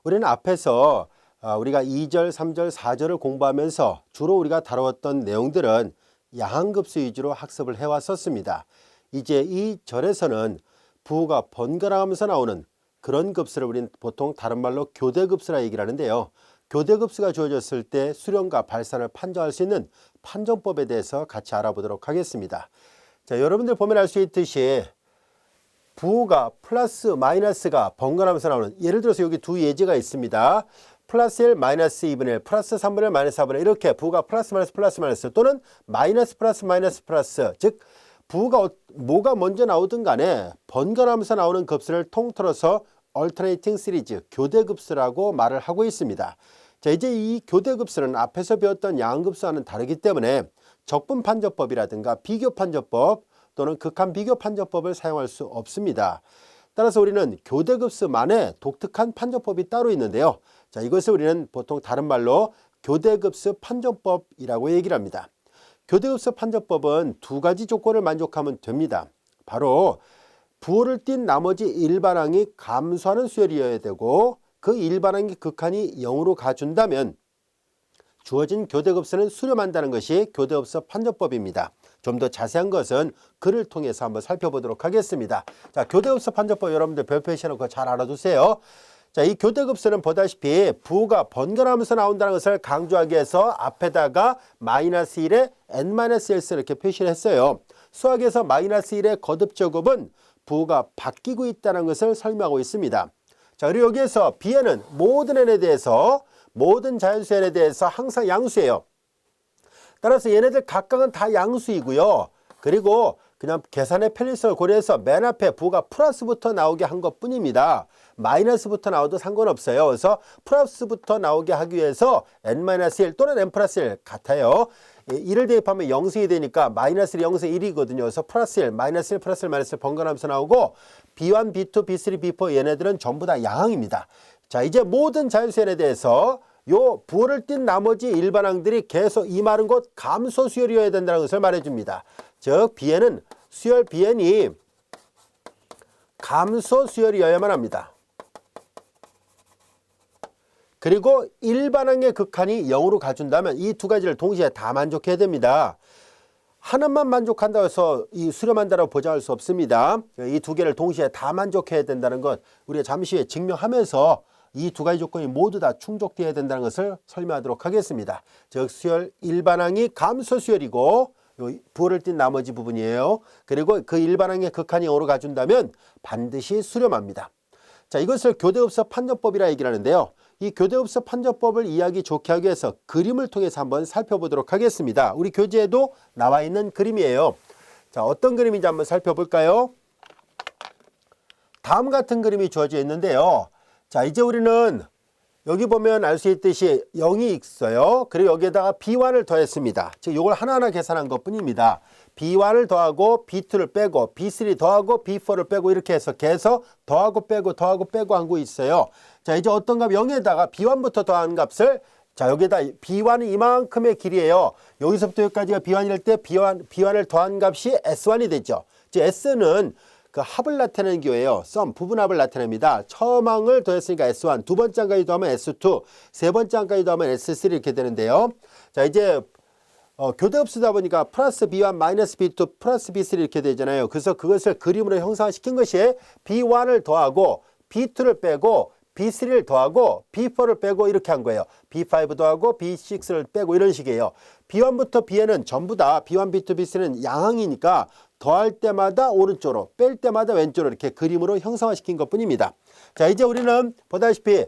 우리는 앞에서 우리가 2절, 3절, 4절을 공부하면서 주로 우리가 다루었던 내용들은 양항급수 위주로 학습을 해왔었습니다. 이제 이 절에서는 부호가 번갈아가면서 나오는 그런 급수를 우리는 보통 다른 말로 교대급수라 얘기를 하는데요. 교대급수가 주어졌을 때 수렴과 발산을 판정할 수 있는 판정법에 대해서 같이 알아보도록 하겠습니다. 자, 여러분들 보면 알 수 있듯이 부호가 플러스 마이너스가 번갈아가면서 나오는, 예를 들어서 여기 두 예제가 있습니다. 플러스 1 마이너스 2분의 1 플러스 3분의 1 마이너스 4분의 1 이렇게 부호가 플러스 마이너스 플러스 마이너스 또는 마이너스 플러스 마이너스 플러스, 즉 부호가 뭐가 먼저 나오든 간에 번갈아가면서 나오는 급수를 통틀어서 alternating series, 교대급수라고 말을 하고 있습니다. 자, 이제 이 교대급수는 앞에서 배웠던 양항급수와는 다르기 때문에 적분판정법이라든가 비교판정법 또는 극한비교판정법을 사용할 수 없습니다. 따라서 우리는 교대급수만의 독특한 판정법이 따로 있는데요. 자, 이것을 우리는 보통 다른 말로 교대급수 판정법이라고 얘기를 합니다. 교대급수 판정법은 두 가지 조건을 만족하면 됩니다. 바로 부호를 띈 나머지 일반항이 감소하는 수열이어야 되고 그 일반항의 극한이 0으로 가준다면 주어진 교대급수는 수렴한다는 것이 교대급수 판정법입니다. 좀 더 자세한 것은 글을 통해서 한번 살펴보도록 하겠습니다. 자, 교대급수 판정법 여러분들 별표에 씌워놓고 잘 알아두세요. 자, 이 교대급수는 보다시피 부호가 번갈아가면서 나온다는 것을 강조하기 위해서 앞에다가 마이너스 1에 n-1 이렇게 표시를 했어요. 수학에서 마이너스 1의 거듭제곱은 부호가 바뀌고 있다는 것을 설명하고 있습니다. 자, 그리고 여기에서 bn은 모든 n에 대해서, 모든 자연수 n에 대해서 항상 양수예요. 따라서 얘네들 각각은 다 양수이고요. 그리고 그냥 계산의 편리성을 고려해서 맨 앞에 부호가 플러스부터 나오게 한 것뿐입니다. 마이너스부터 나와도 상관없어요. 그래서 플러스부터 나오게 하기 위해서 n-1 또는 n 플러스 1 같아요. 1을 대입하면 0승이 되니까 마이너스 1, 0승 1이거든요. 그래서 플러스 1, 마이너스 1, 플러스 1, 마이너스 1 번갈아가면서 나오고 B1, B2, B3, B4 얘네들은 전부 다 양항입니다. 자, 이제 모든 자연수 n에 대해서 요 부호를 띈 나머지 일반항들이 계속 이 말은 곧 감소 수열이어야 된다는 것을 말해줍니다. 즉 bn은 수열 bn이 감소 수열이어야만 합니다. 그리고 일반항의 극한이 0으로 가준다면 이 두 가지를 동시에 다 만족해야 됩니다. 하나만 만족한다고 해서 이 수렴한다고 보장할 수 없습니다. 이 두 개를 동시에 다 만족해야 된다는 것 우리가 잠시 후에 증명하면서 이 두 가지 조건이 모두 다 충족되어야 된다는 것을 설명하도록 하겠습니다. 즉 수열 일반항이 감소 수열이고 부호를 띈 나머지 부분이에요. 그리고 그 일반항의 극한이 0으로 가준다면 반드시 수렴합니다. 자, 이것을 교대급수 판정법이라 얘기를 하는데요. 이 교대급수 판정법을 이해하기 좋게 하기 위해서 그림을 통해서 한번 살펴보도록 하겠습니다. 우리 교재에도 나와 있는 그림이에요. 자, 어떤 그림인지 한번 살펴볼까요? 다음 같은 그림이 주어져 있는데요. 자, 이제 우리는 여기 보면 알 수 있듯이 0이 있어요. 그리고 여기에다가 B1을 더했습니다. 즉 이걸 하나하나 계산한 것뿐입니다. B1을 더하고 B2를 빼고 B3 더하고 B4를 빼고 이렇게 해서 계속 더하고 빼고 더하고 빼고 한 거 있어요. 자, 이제 어떤 값 0에다가 B1부터 더한 값을, 자, 여기다 B1이 이만큼의 길이에요. 여기서부터 여기까지가 B1일 때 B1을 더한 값이 S1이 되죠. 즉 S는 그 합을 나타내는 기호예요. 썸, 부분합을 나타냅니다. 처음 항을 더했으니까 S1, 두 번째 항까지 더하면 S2, 세 번째 항까지 더하면 S3 이렇게 되는데요. 자, 이제 교대급수다 보니까 플러스 B1, 마이너스 B2, 플러스 B3 이렇게 되잖아요. 그래서 그것을 그림으로 형상시킨 것이 B1을 더하고 B2를 빼고 B3를 더하고 B4를 빼고 이렇게 한 거예요. B5 더하고 B6를 빼고 이런 식이에요. B1부터 Bn은 전부 다 B1, B2, B3는 양항이니까 더할 때마다 오른쪽으로 뺄 때마다 왼쪽으로 이렇게 그림으로 형상화시킨 것뿐입니다. 자, 이제 우리는 보다시피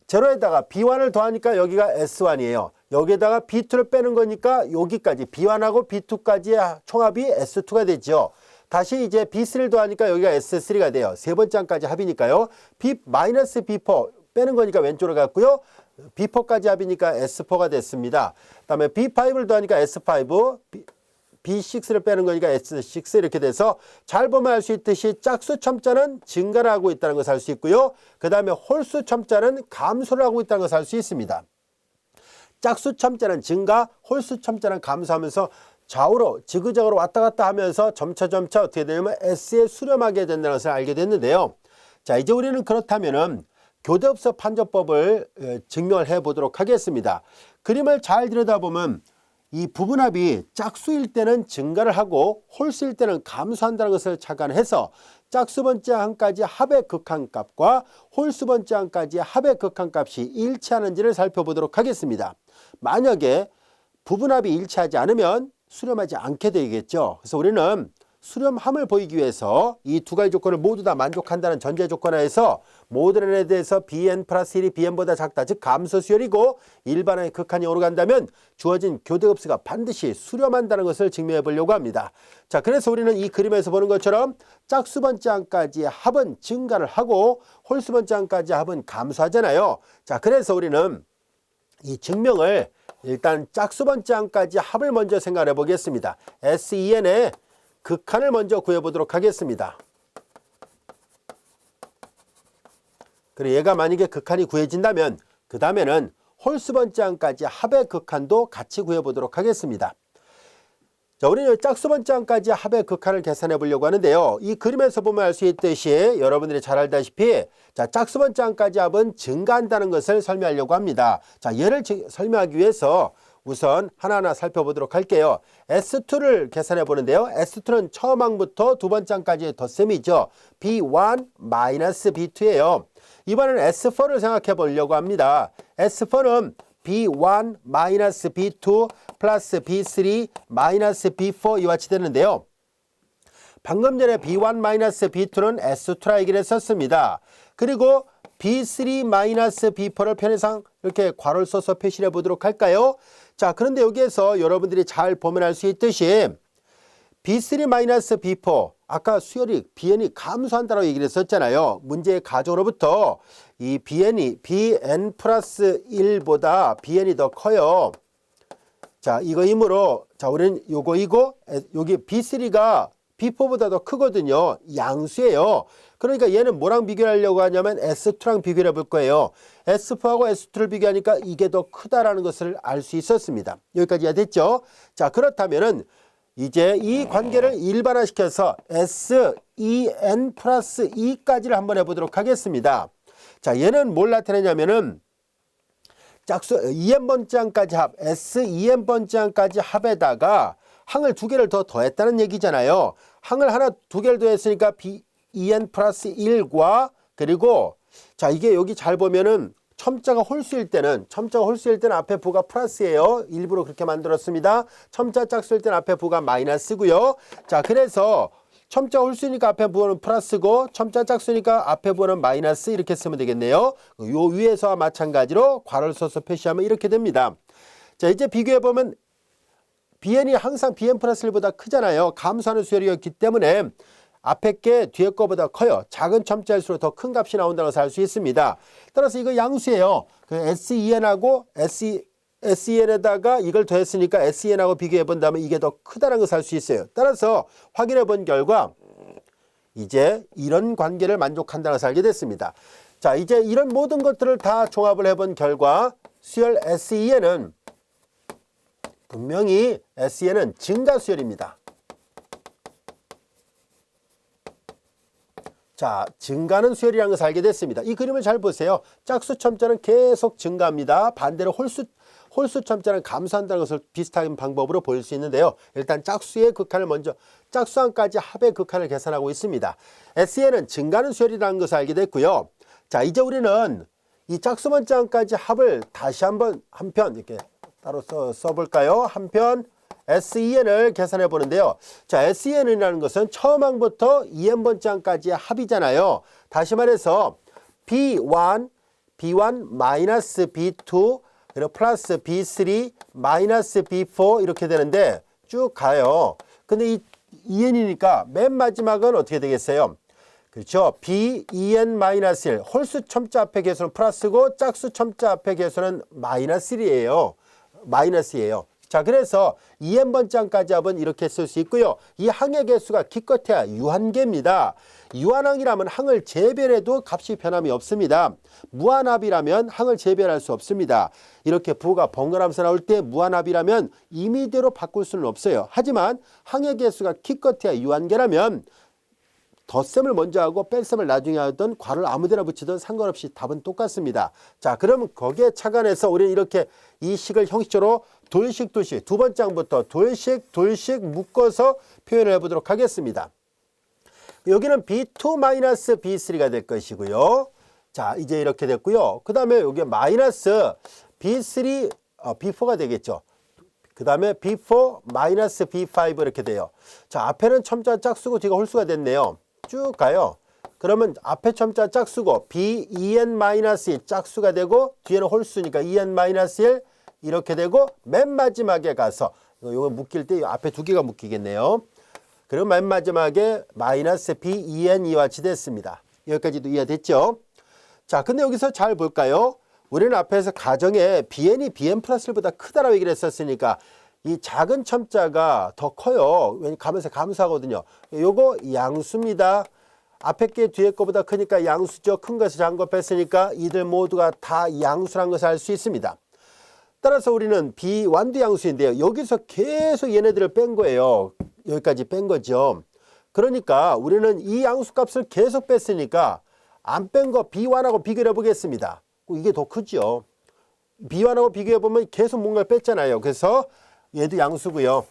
제로에다가 B1을 더하니까 여기가 S1이에요. 여기에다가 B2를 빼는 거니까 여기까지 B1하고 B2까지의 총합이 S2가 되죠. 다시 이제 B3를 더하니까 여기가 S3가 돼요. 세 번째 항까지 합이니까요. B-B4 빼는 거니까 왼쪽으로 갔고요. B4까지 합이니까 S4가 됐습니다. 그 다음에 B5를 더하니까 S5, B6를 빼는 거니까 S6 이렇게 돼서 잘 보면 알 수 있듯이 짝수 첨자는 증가를 하고 있다는 것을 알 수 있고요. 그 다음에 홀수 첨자는 감소를 하고 있다는 것을 알 수 있습니다. 짝수 첨자는 증가, 홀수 첨자는 감소하면서 좌우로 지그재그로 왔다 갔다 하면서 점차 어떻게 되냐면 S에 수렴하게 된다는 것을 알게 됐는데요. 자, 이제 우리는 그렇다면은 교대흡수 판정법을 증명을 해 보도록 하겠습니다. 그림을 잘 들여다보면 이 부분합이 짝수일 때는 증가를 하고 홀수일 때는 감소한다는 것을 착안해서 짝수 번째 항까지 합의 극한값과 홀수 번째 항까지 합의 극한값이 일치하는지를 살펴보도록 하겠습니다. 만약에 부분합이 일치하지 않으면 수렴하지 않게 되겠죠. 그래서 우리는 수렴함을 보이기 위해서 이 두 가지 조건을 모두 다 만족한다는 전제 조건하에서 모든 n에 대해서 bn 플러스 1이 bn보다 작다, 즉 감소수열이고 일반항의 극한이 오르간다면 주어진 교대급수가 반드시 수렴한다는 것을 증명해 보려고 합니다. 자, 그래서 우리는 이 그림에서 보는 것처럼 짝수 번째 항까지 합은 증가를 하고 홀수 번째 항까지 합은 감소하잖아요. 자, 그래서 우리는 이 증명을 일단 짝수 번째 항까지 합을 먼저 생각해 보겠습니다. SEN의 극한을 먼저 구해보도록 하겠습니다. 그리고 얘가 만약에 극한이 구해진다면 그 다음에는 홀수 번째 항까지 합의 극한도 같이 구해보도록 하겠습니다. 자, 우리는 짝수 번째 항까지 합의 극한을 계산해 보려고 하는데요. 이 그림에서 보면 알 수 있듯이 여러분들이 잘 알다시피 자, 짝수 번째 항까지 합은 증가한다는 것을 설명하려고 합니다. 자, 얘를 설명하기 위해서 우선 하나하나 살펴보도록 할게요. S2를 계산해 보는데요. S2는 처음 항부터 두 번째 항까지의 덧셈이죠. B1 마이너스 B2예요. 이번에는 S4를 생각해 보려고 합니다. S4는 B1 마이너스 B2 플러스 B3 마이너스 B4 이와 같이 되는데요. 방금 전에 B1 마이너스 B2는 S2라 얘기를 했었습니다. 그리고 B3 마이너스 B4를 편의상 이렇게 괄호를 써서 표시를 해보도록 할까요? 자, 그런데 여기에서 여러분들이 잘 보면 알 수 있듯이 B3 마이너스 B4 아까 수열이 BN이 감소한다고 얘기를 했었잖아요. 문제의 가정으로부터 이 BN 플러스 1보다 BN이 더 커요. 자, 이거이므로 자, 우리는 요거이고 여기 B3가 B4보다 더 크거든요. 양수예요. 그러니까 얘는 뭐랑 비교하려고 하냐면 S2랑 비교를 해볼 거예요. S4하고 S2를 비교하니까 이게 더 크다라는 것을 알 수 있었습니다. 여기까지 이해됐죠? 자, 그렇다면은 이제 이 관계를 일반화시켜서 SEN 플러스 2까지를 한번 해보도록 하겠습니다. 자, 얘는 뭘 나타내냐면은 짝수 EN 번째 항까지 합, SEN 번째 항까지 합에다가 항을 두 개를 더 더했다는 얘기잖아요. 항을 하나 두 개를 더했으니까 BEN 플러스 1과 그리고 자, 이게 여기 잘 보면은 첨자가 홀수일 때는 앞에 부가 플러스예요. 일부러 그렇게 만들었습니다. 첨자 짝수일 때는 앞에 부가 마이너스고요. 자, 그래서 첨자 홀수니까 앞에 부호는 플러스고 첨자 짝수니까 앞에 부호는 마이너스 이렇게 쓰면 되겠네요. 요 위에서와 마찬가지로 괄호를 써서 표시하면 이렇게 됩니다. 자, 이제 비교해 보면 BN이 항상 BN 플러스 1보다 크잖아요. 감소하는 수열이었기 때문에 앞에 게 뒤에 거보다 커요. 작은 첨자일수록 더 큰 값이 나온다는 것을 알 수 있습니다. 따라서 이거 양수예요. 그 SEN하고 SEN에다가 이걸 더했으니까 SEN하고 비교해 본다면 이게 더 크다는 것을 알 수 있어요. 따라서 확인해 본 결과 이제 이런 관계를 만족한다는 것을 알게 됐습니다. 자, 이제 이런 모든 것들을 다 종합을 해본 결과 수열 SEN은 분명히 SEN은 증가수열입니다. 자, 증가는 수열이라는 것을 알게 됐습니다. 이 그림을 잘 보세요. 짝수 첨자는 계속 증가합니다. 반대로 홀수 첨자는 감소한다는 것을 비슷한 방법으로 보일 수 있는데요. 일단 짝수의 극한을 먼저 짝수항까지 합의 극한을 계산하고 있습니다. SEN은 증가는 수열이라는 것을 알게 됐고요. 자, 이제 우리는 이 짝수 번째 항까지 합을 다시 한번 한편 이렇게 따로 써볼까요? 한편 SEN을 계산해 보는데요. 자, SEN이라는 것은 처음 항부터 EN 번째 항까지의 합이잖아요. 다시 말해서 B1 마이너스 B2 그리고 플러스 B3 마이너스 B4 이렇게 되는데 쭉 가요. 근데 이 EN이니까 맨 마지막은 어떻게 되겠어요? 그렇죠. BEN 마이너스 1 홀수 첨자 앞에 개수는 플러스고 짝수 첨자 앞에 개수는 마이너스 1이에요. 마이너스예요. 자, 그래서 EN 번째 항까지 합은 이렇게 쓸 수 있고요. 이 항의 개수가 기껏해야 유한계입니다. 유한항이라면 항을 재별해도 값이 변함이 없습니다. 무한합이라면 항을 재별할 수 없습니다. 이렇게 부호가 번갈아가면서 나올 때 무한합이라면 임의대로 바꿀 수는 없어요. 하지만 항의 개수가 기껏해야 유한계라면 덧셈을 먼저 하고 뺄셈을 나중에 하던 괄호를 아무데나 붙이든 상관없이 답은 똑같습니다. 자, 그러면 거기에 착안해서 우리는 이렇게 이 식을 형식적으로 돌식 두 번째 항부터 돌식 묶어서 표현을 해보도록 하겠습니다. 여기는 B2-B3가 될 것이고요. 자, 이제 이렇게 됐고요. 그 다음에 여기 마이너스 B3, B4가 되겠죠. 그 다음에 B4 마이너스 B5 이렇게 돼요. 자, 앞에는 첨자 짝수고 뒤가 홀수가 됐네요. 쭉 가요. 그러면 앞에 첨자 짝수고 B2n-2 짝수가 되고 뒤에는 홀수니까 2n-1 이렇게 되고 맨 마지막에 가서 이거 묶일 때 앞에 두 개가 묶이겠네요. 그리고 맨 마지막에 마이너스 B2n2와 같이 됐습니다. 여기까지도 이해됐죠? 자, 근데 여기서 잘 볼까요? 우리는 앞에서 가정에 bn이 bn 플러스 1보다 크다라고 얘기를 했었으니까 이 작은 첨자가 더 커요. 왜냐면 가면서 감수하거든요. 요거 양수입니다. 앞에 게 뒤에 거보다 크니까 양수죠. 큰 것을 작은 거 뺐으니까 이들 모두가 다 양수라는 것을 알 수 있습니다. 따라서 우리는 B1도 양수인데요. 여기서 계속 얘네들을 뺀 거예요. 여기까지 뺀 거죠. 그러니까 우리는 이 양수 값을 계속 뺐으니까 안 뺀 거 B1하고 비교를 해보겠습니다. 이게 더 크죠. B1하고 비교해보면 계속 뭔가를 뺐잖아요. 그래서 얘도 양수고요.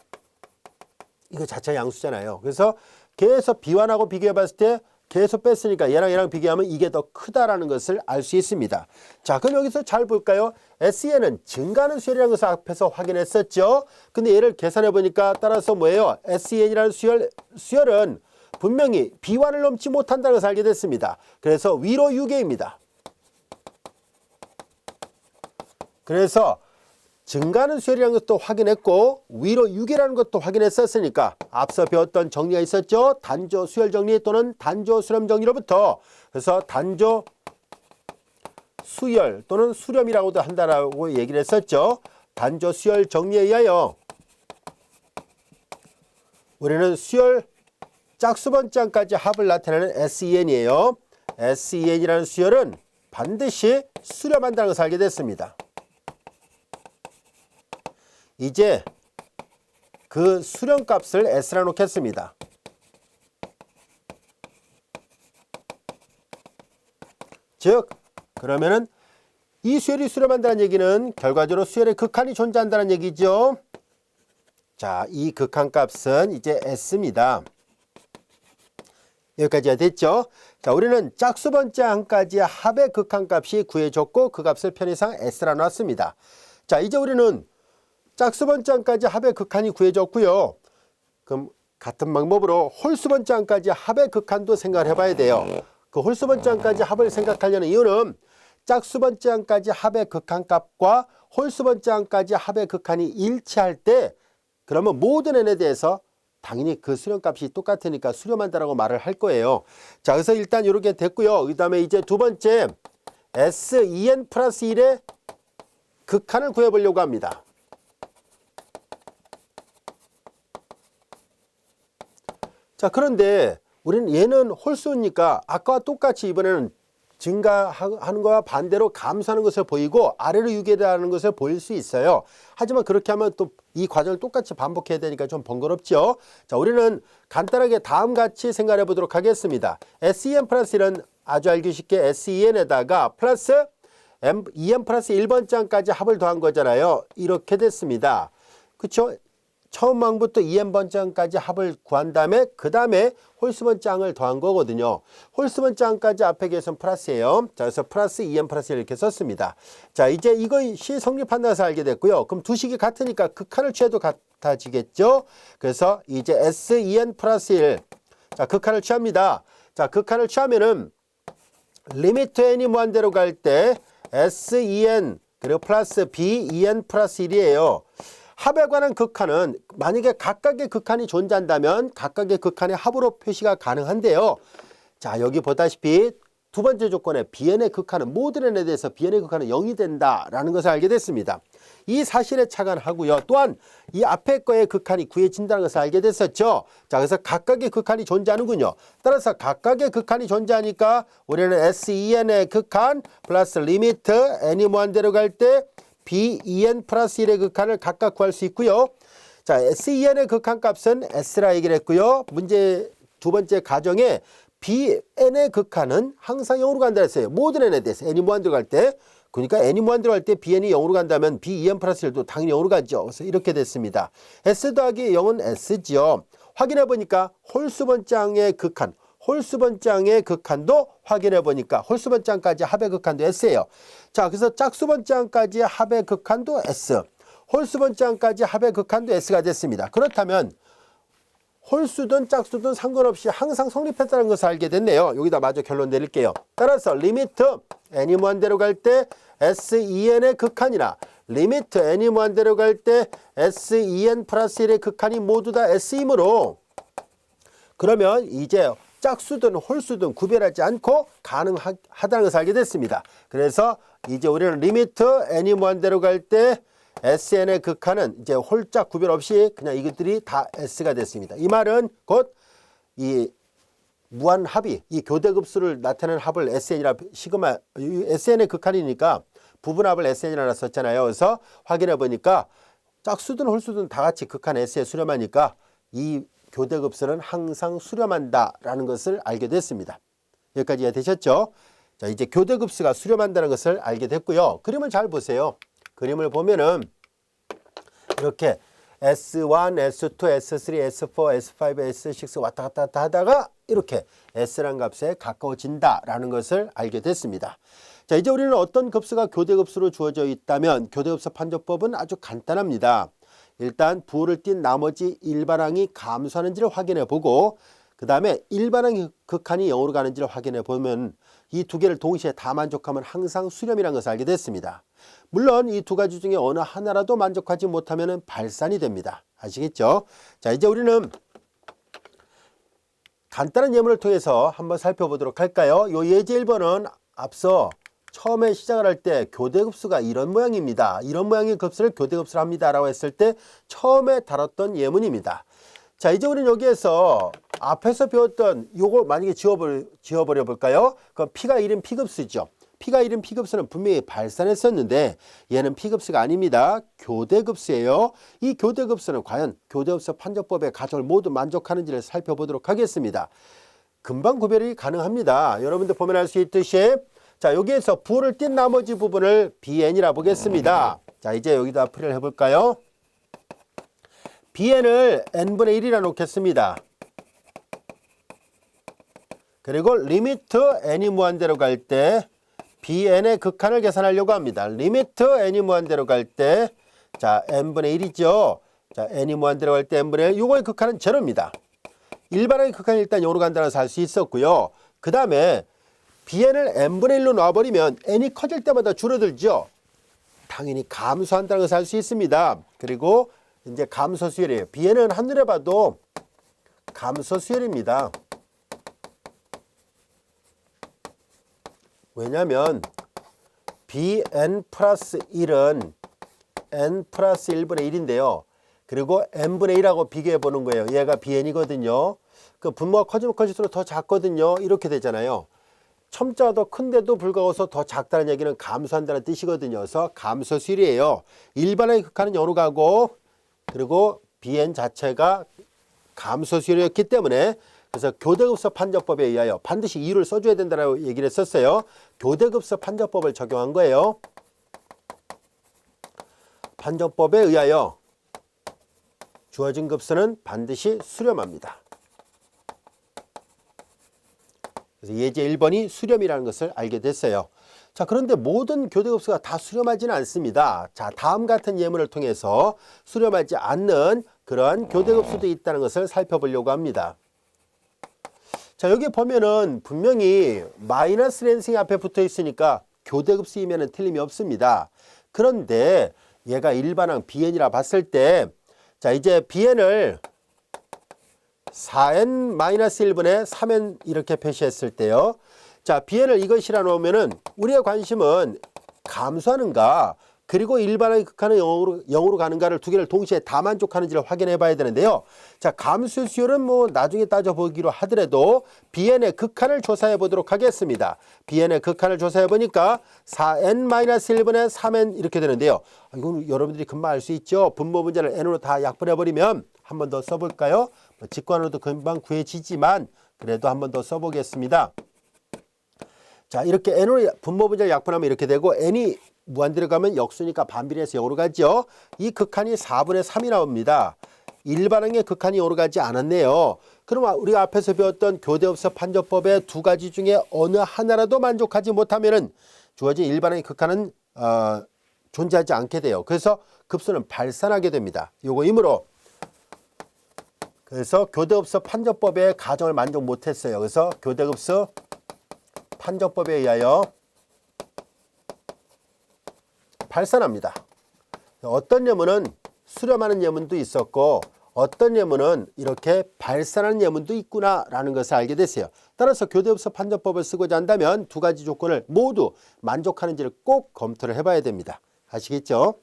이거 자체가 양수잖아요. 그래서 계속 B1하고 비교해봤을 때 계속 뺐으니까 얘랑 비교하면 이게 더 크다라는 것을 알 수 있습니다. 자, 그럼 여기서 잘 볼까요? SEN은 증가하는 수열이라는 것을 앞에서 확인했었죠. 근데 얘를 계산해 보니까 따라서 뭐예요? SEN이라는 수열은 분명히 B1을 넘지 못한다는 것을 알게 됐습니다. 그래서 위로 6개입니다. 그래서 증가하는 수열이라는 것도 확인했고 위로 6이라는 것도 확인했었으니까 앞서 배웠던 정리가 있었죠. 단조 수열 정리 또는 단조 수렴 정리로부터 그래서 단조 수열 또는 수렴이라고도 한다라고 얘기를 했었죠. 단조 수열 정리에 의하여 우리는 수열 짝수번짝까지 합을 나타내는 SEN이에요. SEN이라는 수열은 반드시 수렴한다는 것을 알게 됐습니다. 이제 그 수렴값을 S라 놓겠습니다. 즉 그러면은 이 수열이 수렴한다는 얘기는 결과적으로 수열의 극한이 존재한다는 얘기죠. 자, 이 극한값은 이제 S입니다. 여기까지가 됐죠. 자, 우리는 짝수번짝까지의 합의 극한값이 구해졌고 그 값을 편의상 S라 놨습니다. 자, 이제 우리는 짝수번짝까지 합의 극한이 구해졌고요. 그럼 같은 방법으로 홀수번짝까지 합의 극한도 생각을 해봐야 돼요. 그 홀수번짝까지 합을 생각하려는 이유는 짝수번짝까지 합의 극한값과 홀수번짝까지 합의 극한이 일치할 때 그러면 모든 n에 대해서 당연히 그 수렴값이 똑같으니까 수렴한다라고 말을 할 거예요. 자, 그래서 일단 이렇게 됐고요. 그 다음에 이제 두 번째 SEN 플러스 1의 극한을 구해보려고 합니다. 자, 그런데 우리는 얘는 홀수니까 아까와 똑같이 이번에는 증가하는 것과 반대로 감소하는 것을 보이고 아래로 유계되는 것을 보일 수 있어요. 하지만 그렇게 하면 또 이 과정을 똑같이 반복해야 되니까 좀 번거롭죠. 자, 우리는 간단하게 다음같이 생각해 보도록 하겠습니다. SEN 플러스 1은 아주 알기 쉽게 SEN에다가 플러스 EN 플러스 1번장까지 합을 더한 거잖아요. 이렇게 됐습니다. 그렇죠? 처음 항부터 2n번장까지 합을 구한 다음에 그 다음에 홀수번장을 더한 거거든요. 홀수번장까지 앞에 계선 플러스예요. 자, 그래서 플러스 2n 플러스 1 이렇게 썼습니다. 자, 이제 이것이 성립한다서 알게 됐고요. 그럼 두 식이 같으니까 극한을 취해도 같아지겠죠. 그래서 이제 SEN 플러스 1. 자, 극한을 취합니다. 자, 극한을 취하면은 리미트 n이 무한대로 갈 때 SEN 그리고 플러스 BEN 플러스 1이에요. 합에 관한 극한은 만약에 각각의 극한이 존재한다면 각각의 극한의 합으로 표시가 가능한데요. 자, 여기 보다시피 두 번째 조건에 bn의 극한은 모든 n에 대해서 bn의 극한은 0이 된다라는 것을 알게 됐습니다. 이 사실에 착안하고요. 또한 이 앞에 거의 극한이 구해진다는 것을 알게 됐었죠. 자, 그래서 각각의 극한이 존재하는군요. 따라서 각각의 극한이 존재하니까 우리는 SEN의 극한 플러스 리미트 n이 무한대로 갈 때 BEN 플러스 1의 극한을 각각 구할 수 있고요. 자, SEN의 극한값은 S라 얘기를 했고요. 문제 두 번째 가정에 bn의 극한은 항상 0으로 간다 했어요. 모든 n에 대해서 n이 무한대로 갈 때. 그러니까 n이 무한대로 갈 때 bn이 0으로 간다면 b2n 플러스 1도 당연히 0으로 가죠. 그래서 이렇게 됐습니다. s 더하기 0은 s죠. 확인해 보니까 홀수번장의 극한, 홀수번장의 극한도 확인해 보니까 홀수번장까지 합의 극한도 s예요. 자, 그래서 짝수번장까지 합의 극한도 s, 홀수번장까지 합의 극한도 s가 됐습니다. 그렇다면 홀수든 짝수든 상관없이 항상 성립했다는 것을 알게 됐네요. 여기다 마저 결론 내릴게요. 따라서 리미트 n이 무한대로 갈 때 s2n의 극한이나 리미트 n이 무한대로 갈 때 s2n 플러스 1의 극한이 모두 다 s이므로 그러면 이제 짝수든 홀수든 구별하지 않고 가능하다는 것을 알게 됐습니다. 그래서 이제 우리는 리미트 n이 무한대로 갈 때 sn의 극한은 이제 홀짝 구별 없이 그냥 이것들이 다 s가 됐습니다. 이 말은 곧 이 무한합이 이 교대급수를 나타내는 합을 sn이라 시그마 sn의 극한이니까 부분합을 sn이라 썼잖아요. 그래서 확인해 보니까 짝수든 홀수든 다 같이 극한 s에 수렴하니까 이 교대급수는 항상 수렴한다라는 것을 알게 됐습니다. 여기까지 이해되셨죠? 자, 이제 교대급수가 수렴한다는 것을 알게 됐고요. 그림을 잘 보세요. 그림을 보면은 이렇게 S1, S2, S3, S4, S5, S6 왔다 갔다 하다가 이렇게 S라는 값에 가까워진다라는 것을 알게 됐습니다. 자, 이제 우리는 어떤 급수가 교대급수로 주어져 있다면 교대급수 판정법은 아주 간단합니다. 일단 부호를 띈 나머지 일반항이 감소하는지를 확인해 보고 그 다음에 일반항 극한이 0으로 가는지를 확인해 보면 이 두 개를 동시에 다 만족하면 항상 수렴이라는 것을 알게 됐습니다. 물론 이 두 가지 중에 어느 하나라도 만족하지 못하면 발산이 됩니다. 아시겠죠? 자, 이제 우리는 간단한 예문을 통해서 한번 살펴보도록 할까요? 요 예제 1번은 앞서 처음에 시작을 할 때 교대급수가 이런 모양입니다. 이런 모양의 급수를 교대급수로 합니다. 라고 했을 때 처음에 다뤘던 예문입니다. 자, 이제 우리는 여기에서 앞에서 배웠던 요걸 만약에 지워버려 볼까요? 그럼 P가 1인 P급수죠. P가 1인 P급수는 분명히 발산했었는데 얘는 P급수가 아닙니다. 교대급수예요. 이 교대급수는 과연 교대급수 판정법의 가정을 모두 만족하는지를 살펴보도록 하겠습니다. 금방 구별이 가능합니다. 여러분들 보면 알 수 있듯이 자, 여기에서 부호를 띈 나머지 부분을 bn이라 보겠습니다. 자, 이제 여기다 풀이를 해볼까요? bn을 n분의 1이라 놓겠습니다. 그리고 리미트 n이 무한대로 갈 때 bn의 극한을 계산하려고 합니다. 리미트 n이 무한대로 갈 때 자, n분의 1이죠. 자, n이 무한대로 갈 때 n분의 1, 요거의 극한은 제로입니다. 일반항의 극한이 일단 0으로 간다는 것을 알 수 있었고요. 그 다음에 bn을 n분의 1로 놔버리면 n이 커질 때마다 줄어들죠. 당연히 감소한다는 것을 알 수 있습니다. 그리고 이제 감소 수열이에요. bn은 한눈에 봐도 감소 수열입니다. 왜냐하면 bn 플러스 1은 n 플러스 1분의 1인데요. 그리고 n분의 1하고 비교해 보는 거예요. 얘가 bn이거든요. 그 분모가 커지면 커질수록 더 작거든요. 이렇게 되잖아요. 첨자가 더 큰데도 불구하고 더 작다는 얘기는 감소한다는 뜻이거든요. 그래서 감소 수열이에요. 일반의 극한은 0으로 가고 그리고 bn 자체가 감소 수열이었기 때문에 그래서 교대급수 판정법에 의하여 반드시 이유를 써줘야 된다고 얘기를 했었어요. 교대급수 판정법을 적용한 거예요. 판정법에 의하여 주어진 급수는 반드시 수렴합니다. 그래서 예제 1번이 수렴이라는 것을 알게 됐어요. 자, 그런데 모든 교대급수가 다 수렴하지는 않습니다. 자, 다음 같은 예문을 통해서 수렴하지 않는 그러한 교대급수도 있다는 것을 살펴보려고 합니다. 자, 여기 보면은 분명히 마이너스 랜싱이 앞에 붙어 있으니까 교대급수이면 틀림이 없습니다. 그런데 얘가 일반항 bn이라 봤을 때 자, 이제 bn을 4n-1분의 3n 이렇게 표시했을 때요. 자, bn을 이것이라 놓으면은 우리의 관심은 감소하는가 그리고 일반항의 극한은 0으로 가는가를 두 개를 동시에 다 만족하는지를 확인해 봐야 되는데요. 자, 감소 수열은 뭐 나중에 따져보기로 하더라도 bn의 극한을 조사해 보도록 하겠습니다. bn의 극한을 조사해 보니까 4n-1분의 3n 이렇게 되는데요. 이건 여러분들이 금방 알 수 있죠. 분모 문제를 n으로 다 약분해 버리면 한 번 더 써볼까요? 직관으로도 금방 구해지지만 그래도 한 번 더 써보겠습니다. 자, 이렇게 n으로 분모 분자를 약분하면 이렇게 되고 n이 무한대로 가면 역수니까 반비례해서 0으로 가죠. 이 극한이 4분의 3이 나옵니다. 일반항의 극한이 0으로 가지 않았네요. 그럼 우리가 앞에서 배웠던 교대업서 판정법의 두 가지 중에 어느 하나라도 만족하지 못하면은 주어진 일반항의 극한은 존재하지 않게 돼요. 그래서 급수는 발산하게 됩니다. 요거이므로 그래서 교대급수 판정법의 가정을 만족 못했어요. 그래서 교대급수 판정법에 의하여 발산합니다. 어떤 예문은 수렴하는 예문도 있었고 어떤 예문은 이렇게 발산하는 예문도 있구나라는 것을 알게 됐어요. 따라서 교대급수 판정법을 쓰고자 한다면 두 가지 조건을 모두 만족하는지를 꼭 검토를 해봐야 됩니다. 아시겠죠?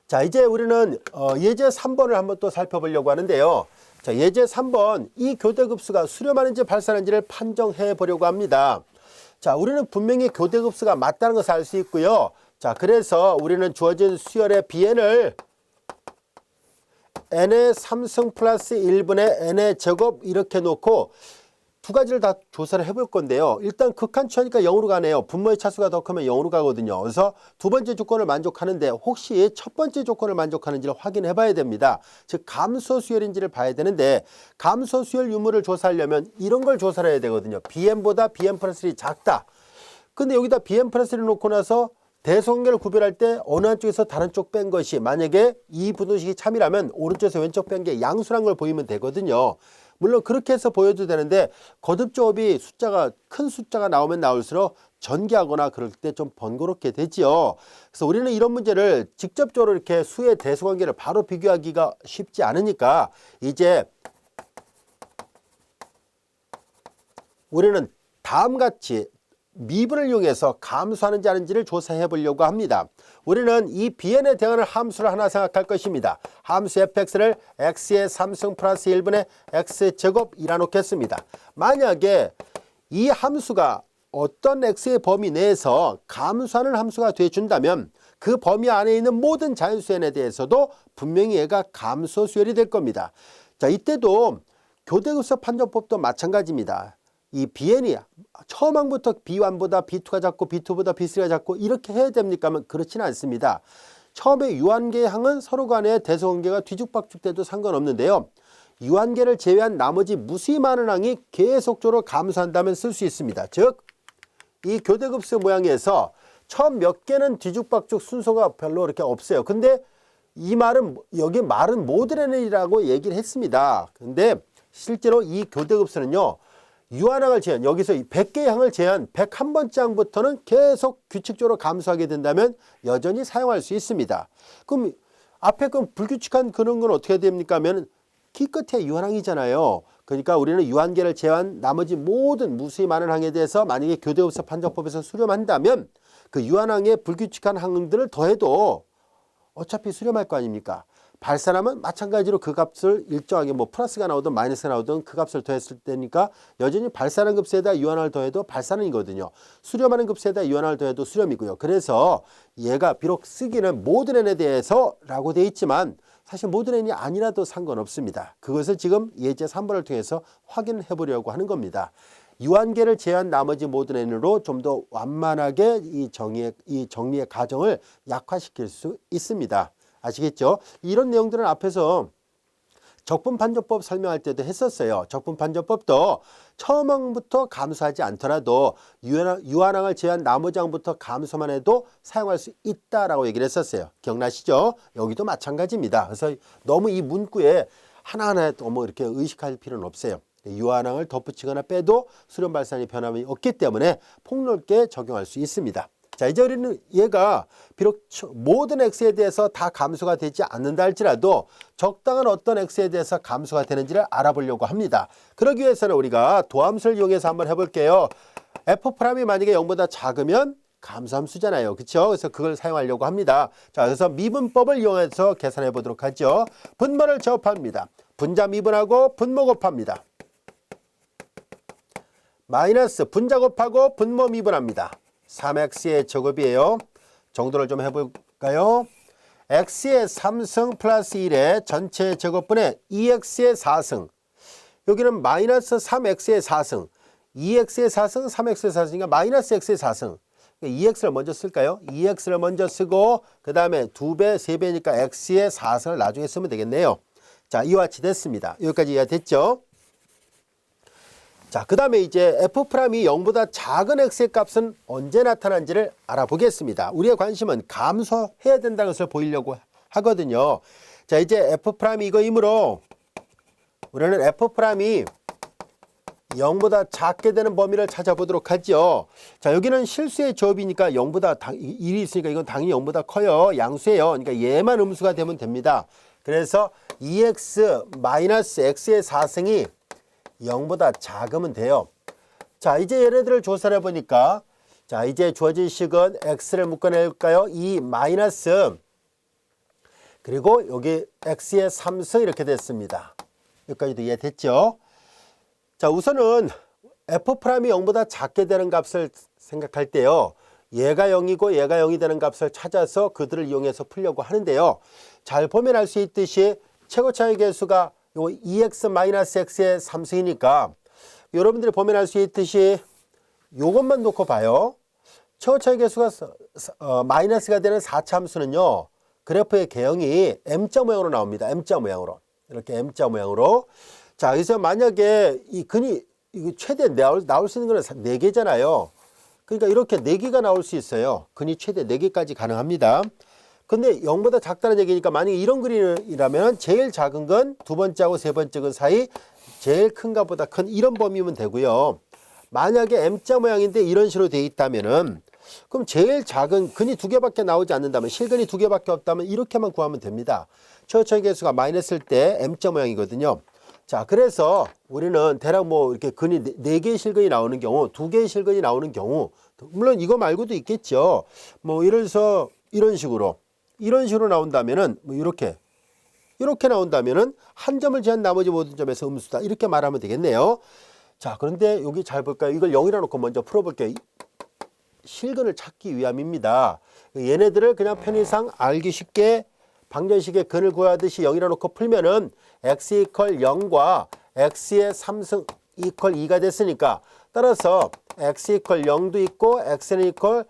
자, 이제 우리는 예제 3번을 한번 또 살펴보려고 하는데요. 자, 예제 3번 이 교대급수가 수렴하는지 발산하는지를 판정해 보려고 합니다. 자, 우리는 분명히 교대급수가 맞다는 것을 알 수 있고요. 자, 그래서 우리는 주어진 수열의 bn을 n의 3승 플러스 1분의 n의 제곱 이렇게 놓고 두 가지를 다 조사를 해볼 건데요. 일단 극한치하니까 0으로 가네요. 분모의 차수가 더 크면 0으로 가거든요. 그래서 두 번째 조건을 만족하는데 혹시 첫 번째 조건을 만족하는지를 확인해 봐야 됩니다. 즉 감소수열인지를 봐야 되는데 감소수열 유무를 조사하려면 이런 걸 조사를 해야 되거든요. bn보다 bn 플러스 1이 작다. 근데 여기다 bn 플러스 1을 놓고 나서 대소관계를 구별할 때 어느 한쪽에서 다른 쪽 뺀 것이 만약에 이 분호식이 참이라면 오른쪽에서 왼쪽 뺀 게 양수란 걸 보이면 되거든요. 물론 그렇게 해서 보여도 되는데 거듭조업이 큰 숫자가 나오면 나올수록 전개하거나 그럴 때 좀 번거롭게 되지요. 그래서 우리는 이런 문제를 직접적으로 이렇게 수의 대소관계를 바로 비교하기가 쉽지 않으니까 이제 우리는 다음같이 미분을 이용해서 감수하는지 아닌지를 조사해 보려고 합니다. 우리는 이 bn에 대응하는 함수를 하나 생각할 것입니다. 함수 fx를 x의 3승 플러스 1분의 x제곱 이라 놓겠습니다. 만약에 이 함수가 어떤 x의 범위 내에서 감수하는 함수가 되어준다면 그 범위 안에 있는 모든 자연수 n에 대해서도 분명히 얘가 감소수열이 될 겁니다. 자, 이때도 교대급수 판정법도 마찬가지입니다. 이 bn이 처음 항부터 b1보다 b2가 작고 b2보다 b3가 작고 이렇게 해야 됩니까? 하면 그렇지는 않습니다. 처음에 유한계의 항은 서로 간의 대소관계가 뒤죽박죽 돼도 상관없는데요. 유한계를 제외한 나머지 무수히 많은 항이 계속적으로 감소한다면 쓸 수 있습니다. 즉, 이 교대급수 모양에서 처음 몇 개는 뒤죽박죽 순서가 별로 그렇게 없어요. 근데 이 말은 여기 말은 모든 n이라고 얘기를 했습니다. 근데 실제로 이 교대급수는요. 유한항을 제한, 여기서 100개의 항을 제한 101번째 항부터는 계속 규칙적으로 감소하게 된다면 여전히 사용할 수 있습니다. 그럼 앞에 그 불규칙한 그런 건 어떻게 됩니까? 하면 키 끝에 유한항이잖아요. 그러니까 우리는 유한계를 제외한 나머지 모든 무수히 많은 항에 대해서 만약에 교대급수 판정법에서 수렴한다면 그 유한항의 불규칙한 항들을 더해도 어차피 수렴할 거 아닙니까? 발산하면 마찬가지로 그 값을 일정하게 뭐 플러스가 나오든 마이너스가 나오든 그 값을 더했을 때니까 여전히 발산한 급수에다 유한항을 더해도 발산이거든요. 수렴하는 급수에다 유한항을 더해도 수렴이고요. 그래서 얘가 비록 쓰기는 모든 n에 대해서 라고 돼 있지만 사실 모든 n이 아니라도 상관없습니다. 그것을 지금 예제 3번을 통해서 확인해 보려고 하는 겁니다. 유한계를 제외한 나머지 모든 n으로 좀 더 완만하게 이 정리의 가정을 약화시킬 수 있습니다. 아시겠죠? 이런 내용들은 앞에서 적분판정법 설명할 때도 했었어요. 적분판정법도 처음 항부터 감소하지 않더라도 유한항을 제외한 나머지 항부터 감소만 해도 사용할 수 있다라고 얘기를 했었어요. 기억나시죠? 여기도 마찬가지입니다. 그래서 너무 이 문구에 하나하나 너무 이렇게 의식할 필요는 없어요. 유한항을 덧붙이거나 빼도 수렴 발산의 변함이 없기 때문에 폭넓게 적용할 수 있습니다. 자, 이제 우리는 얘가 비록 모든 x에 대해서 다 감소가 되지 않는다 할지라도 적당한 어떤 x에 대해서 감소가 되는지를 알아보려고 합니다. 그러기 위해서는 우리가 도함수를 이용해서 한번 해볼게요. f'이 만약에 0보다 작으면 감소함수잖아요. 그렇죠? 그래서 그걸 사용하려고 합니다. 자, 그래서 미분법을 이용해서 계산해 보도록 하죠. 분모를 제곱합니다. 분자 미분하고 분모 곱합니다. 마이너스 분자 곱하고 분모 미분합니다. 3x의 제곱이에요. 정도를 좀 해볼까요? x의 3승 플러스 1의 전체 제곱분의 2x의 4승. 여기는 마이너스 3x의 4승, 2x의 4승, 3x의 4승이니까 마이너스 x의 4승. 2x를 먼저 쓸까요? 2x를 먼저 쓰고 그 다음에 2배, 3배니까 x의 4승을 나중에 쓰면 되겠네요. 자, 이와 같이 됐습니다. 여기까지 이해가 됐죠? 자, 그 다음에 이제 f'이 0보다 작은 x의 값은 언제 나타난지를 알아보겠습니다. 우리의 관심은 감소해야 된다는 것을 보이려고 하거든요. 자, 이제 f'이 이거이므로 우리는 f'이 0보다 작게 되는 범위를 찾아보도록 하죠. 자, 여기는 실수의 조합이니까 0보다 1이 있으니까 이건 당연히 0보다 커요. 양수예요. 그러니까 얘만 음수가 되면 됩니다. 그래서 2x 마이너스 x의 4승이 0보다 작으면 돼요. 자, 이제 얘네들을 조사를 해보니까 자, 이제 주어진 식은 x를 묶어낼까요? 2 마이너스 그리고 여기 x의 3승 이렇게 됐습니다. 여기까지도 이해됐죠? 자, 우선은 f'이 0보다 작게 되는 값을 생각할 때요. 얘가 0이고 얘가 0이 되는 값을 찾아서 그들을 이용해서 풀려고 하는데요. 잘 보면 알 수 있듯이 최고차의 개수가 요 2x-x의 3승이니까 여러분들이 보면 알 수 있듯이 요것만 놓고 봐요. 최고차의 개수가 마이너스가 되는 4차 함수는요. 그래프의 개형이 M자 모양으로 나옵니다. M자 모양으로. 이렇게 M자 모양으로. 자, 그래서 만약에 이 근이 이거 최대 나올 수 있는 거는 4개잖아요. 그러니까 이렇게 4개가 나올 수 있어요. 근이 최대 4개까지 가능합니다. 근데 0보다 작다는 얘기니까 만약에 이런 그림이라면 제일 작은 건 두 번째하고 세 번째 근 사이 제일 큰 것보다 큰 이런 범위면 되고요. 만약에 M자 모양인데 이런 식으로 돼 있다면은 그럼 제일 작은 근이 2개밖에 나오지 않는다면 실근이 2개밖에 없다면 이렇게만 구하면 됩니다. 최고차의 개수가 마이너스일 때 M자 모양이거든요. 자, 그래서 우리는 대략 뭐 이렇게 근이 4개의 실근이 나오는 경우, 2개의 실근이 나오는 경우, 물론 이거 말고도 있겠죠. 뭐 예를 들어서 이런 식으로 나온다면은 뭐 이렇게 나온다면은 한 점을 제한 나머지 모든 점에서 음수다. 이렇게 말하면 되겠네요. 자, 그런데 여기 잘 볼까요? 이걸 0이라 놓고 먼저 풀어볼게요. 실근을 찾기 위함입니다. 얘네들을 그냥 편의상 알기 쉽게 방정식의 근을 구하듯이 0이라 놓고 풀면은 x 이퀄 0과 x의 3승 이퀄 2가 됐으니까 따라서 x 이퀄 0도 있고 x는 이퀄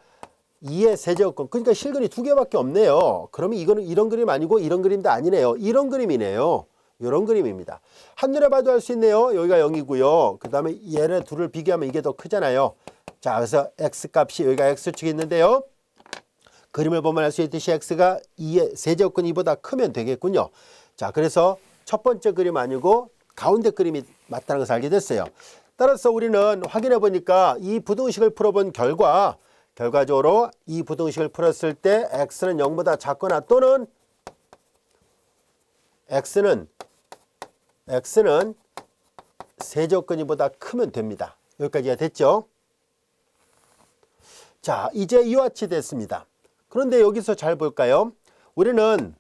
2의 세제곱근. 그러니까 실근이 2개밖에 없네요. 그러면 이거는 이런 그림 아니고 이런 그림도 아니네요. 이런 그림이네요. 이런 그림입니다. 한눈에 봐도 알 수 있네요. 여기가 0이고요. 그 다음에 얘네 둘을 비교하면 이게 더 크잖아요. 자, 그래서 x값이 여기가 x축이 있는데요. 그림을 보면 알 수 있듯이 x가 2의 세제곱근 2보다 크면 되겠군요. 자, 그래서 첫 번째 그림 아니고 가운데 그림이 맞다는 것을 알게 됐어요. 따라서 우리는 확인해 보니까 이 부등식을 풀어본 결과적으로 이 부등식을 풀었을 때 x는 0보다 작거나 또는 x는 세제곱근 2보다 크면 됩니다. 여기까지가 됐죠? 자, 이제 이와 같이 됐습니다. 그런데 여기서 잘 볼까요? 우리는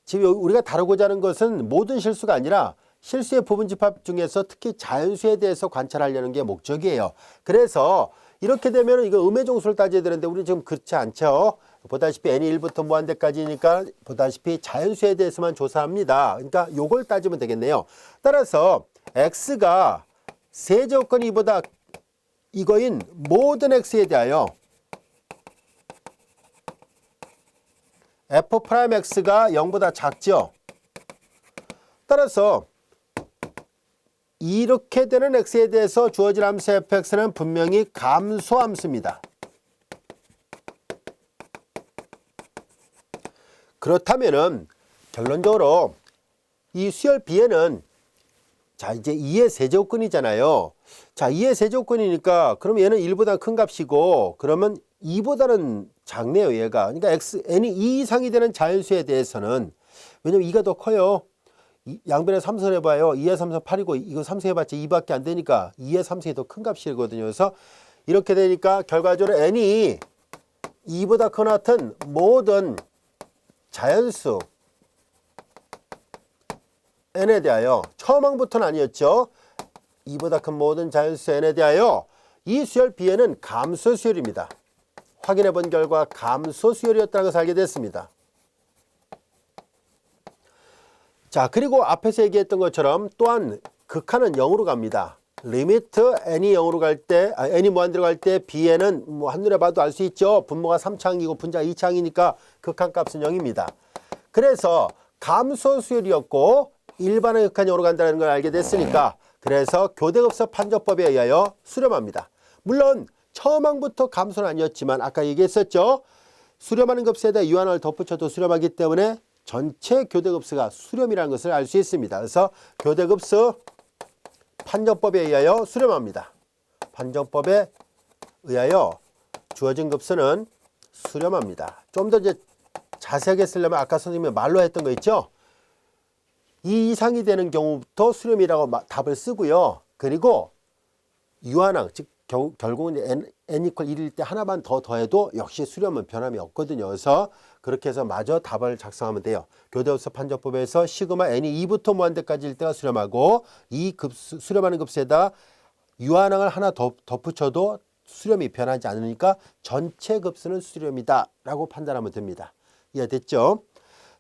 지금 우리가 다루고자 하는 것은 모든 실수가 아니라 실수의 부분집합 중에서 특히 자연수에 대해서 관찰하려는 게 목적이에요. 그래서 이렇게 되면 이거 음의 종수를 따져야 되는데 우리 지금 그렇지 않죠. 보다시피 n이 1부터 무한대까지니까 보다시피 자연수에 대해서만 조사합니다. 그러니까 요걸 따지면 되겠네요. 따라서 x가 세제곱근 2보다 이거인 모든 x에 대하여 f'x가 0보다 작죠. 따라서 이렇게 되는 x에 대해서 주어진 함수 fx는 분명히 감소함수입니다. 그렇다면은 결론적으로 이 수열 B에는 자, 이제 2의 세제곱근이잖아요. 자, 2의 세제곱근이니까 그럼 얘는 1보다 큰 값이고 그러면 2보다는 작네요, 얘가. 그러니까 n이 2 이상이 되는 자연수에 대해서는 왜냐면 2가 더 커요. 양변에 3승 해봐요. 2의 3승 8이고 이거 3승 해봤자 2밖에 안 되니까 2의 3승이 더 큰 값이거든요. 그래서 이렇게 되니까 결과적으로 n이 2보다 큰 같은 모든 자연수 n에 대하여 처음 항부터는 아니었죠. 2보다 큰 모든 자연수 n에 대하여 이 수열 B에는 감소 수열입니다. 확인해 본 결과 감소 수열이었다는 것을 알게 됐습니다. 자, 그리고 앞에서 얘기했던 것처럼 또한 극한은 0으로 갑니다. 리미트 n이 0으로 갈 때, n이 무한대로 갈 때 bn은 뭐 한눈에 봐도 알 수 있죠. 분모가 3차항이고 분자가 2차항이니까 극한값은 0입니다. 그래서 감소수열이었고 일반의 극한이 0으로 간다는 걸 알게 됐으니까 그래서 교대급수 판정법에 의하여 수렴합니다. 물론 처음 항부터 감소는 아니었지만 아까 얘기했었죠. 수렴하는 급수에다 유한을 덧붙여도 수렴하기 때문에 전체 교대급수가 수렴이라는 것을 알 수 있습니다. 그래서 교대급수 판정법에 의하여 수렴합니다. 판정법에 의하여 주어진 급수는 수렴합니다. 좀 더 이제 자세하게 쓰려면 아까 선생님이 말로 했던 거 있죠? 2 이상이 되는 경우부터 수렴이라고 답을 쓰고요. 그리고 유한항, 즉 결국은 n 이퀄 1일 때 하나만 더 더해도 역시 수렴은 변함이 없거든요. 그래서 그렇게 해서 마저 답을 작성하면 돼요. 교대급수 판정법에서 시그마 n이 2부터 무한대까지일 때가 수렴하고 이 급수, 수렴하는 급수에다 유한항을 하나 더 덧붙여도 수렴이 변하지 않으니까 전체 급수는 수렴이다 라고 판단하면 됩니다. 이해됐죠?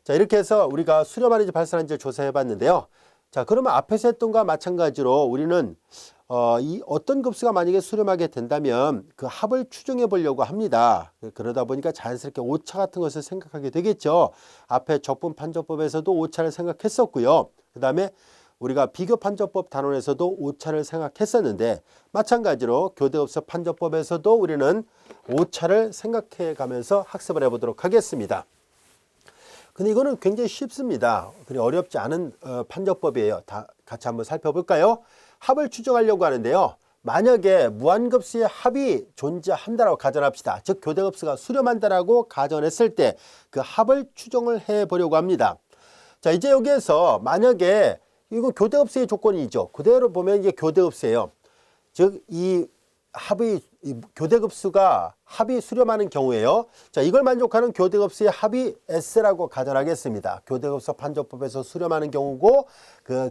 자, 이렇게 해서 우리가 수렴하는지 발산하는지를 조사해 봤는데요. 자, 그러면 앞에서 했던 것과 마찬가지로 우리는 이 어떤 급수가 만약에 수렴하게 된다면 그 합을 추정해 보려고 합니다. 그러다 보니까 자연스럽게 오차 같은 것을 생각하게 되겠죠. 앞에 적분 판정법에서도 오차를 생각했었고요. 그 다음에 우리가 비교 판정법 단원에서도 오차를 생각했었는데 마찬가지로 교대급수 판정법에서도 우리는 오차를 생각해 가면서 학습을 해보도록 하겠습니다. 근데 이거는 굉장히 쉽습니다. 그리 어렵지 않은 판정법이에요. 다 같이 한번 살펴볼까요? 합을 추정하려고 하는데요. 만약에 무한급수의 합이 존재한다라고 가정합시다. 즉 교대급수가 수렴한다라고 가정했을 때 그 합을 추정을 해보려고 합니다. 자, 이제 여기에서 만약에 이건 교대급수의 조건이죠. 그대로 보면 이게 교대급수예요. 즉 이 합이 교대급수가 합이 수렴하는 경우에요. 자, 이걸 만족하는 교대급수의 합이 S라고 가정하겠습니다. 교대급수 판정법에서 수렴하는 경우고